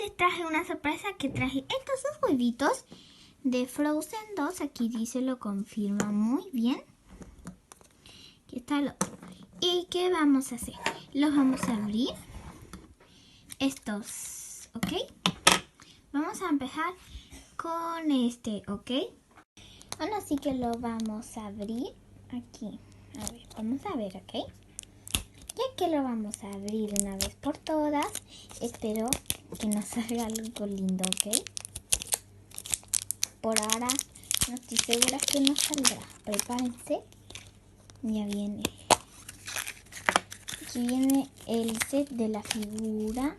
les traje una sorpresa, que traje estos dos huevitos de Frozen 2. Aquí dice, lo confirma muy bien. Aquí está el otro. ¿Y qué vamos a hacer? Los vamos a abrir. Estos, ¿ok? Vamos a empezar con este, ¿ok? Ahora sí que lo vamos a abrir aquí. A ver, vamos a ver, ¿ok? Ya que lo vamos a abrir una vez por todas, espero que nos salga algo lindo, ¿ok? Por ahora no estoy segura que nos saldrá. Prepárense. Ya viene. Aquí viene el set de la figura.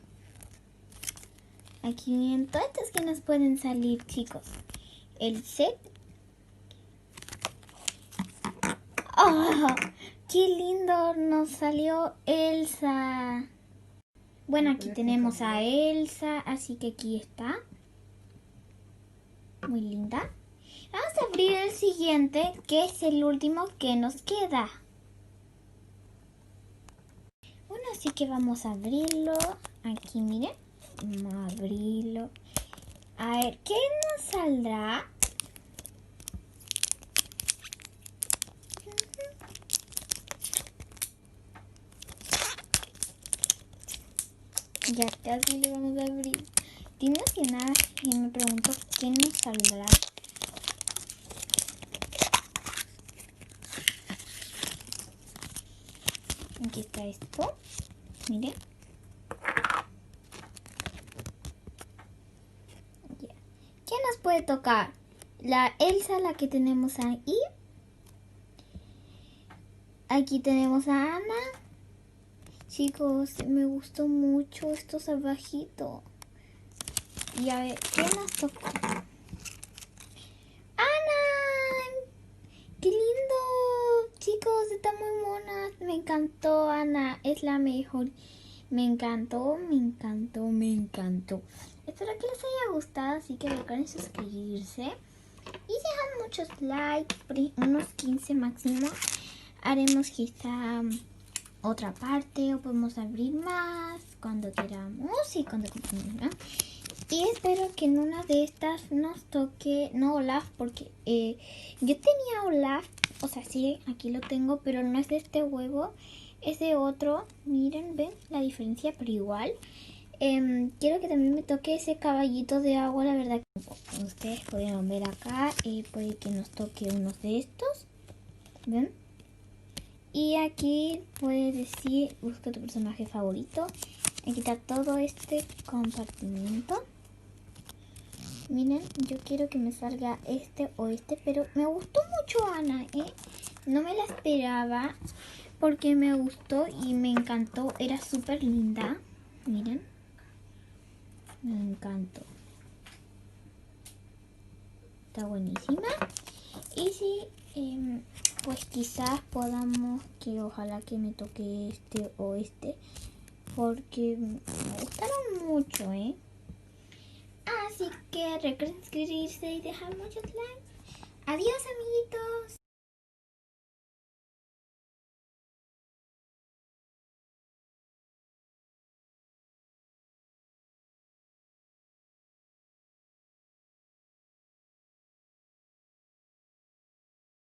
Aquí vienen todas estas que nos pueden salir, chicos. El set. ¡Oh! ¡Qué lindo! Nos salió Elsa. Bueno, aquí tenemos a Elsa, así que aquí está. Muy linda. Vamos a abrir el siguiente, que es el último que nos queda. Bueno, así que vamos a abrirlo. Aquí, miren. Vamos a abrirlo. A ver, ¿qué nos saldrá? Ya casi lo vamos a abrir. Estoy emocionada y me pregunto qué nos saldrá. Aquí está esto. Miren. Ya. ¿Qué nos puede tocar? La Elsa, la que tenemos ahí. Aquí tenemos a Ana. Chicos, me gustó mucho estos abajitos. Y a ver, ¿qué nos tocó? ¡Ana! ¡Qué lindo! Chicos, está muy mona. Me encantó, Ana. Es la mejor. Me encantó, me encantó, me encantó. Espero que les haya gustado, así que recuerden suscribirse. Y dejar muchos likes, unos 15 máximo. Haremos quizá otra parte o podemos abrir más cuando queramos y cuando compremos, ¿no? Y espero que en una de estas nos toque, no Olaf, porque yo tenía Olaf, o sea, sí, aquí lo tengo, pero no es de este huevo, es de otro. Miren, ven la diferencia, pero igual. Quiero que también me toque ese caballito de agua, la verdad. Como ustedes pudieron ver acá, puede que nos toque unos de estos, ¿ven? Y aquí puedes decir, busca tu personaje favorito. Aquí está todo este compartimiento. Miren, yo quiero que me salga este o este, pero me gustó mucho Ana, ¿eh? No me la esperaba porque me gustó y me encantó. Era súper linda. Miren, me encantó. Está buenísima. Y si, pues quizás podamos, que ojalá que me toque este o este, porque me gustaron mucho, ¿eh? Así que recuerden suscribirse y dejar muchos likes. Adiós, amiguitos.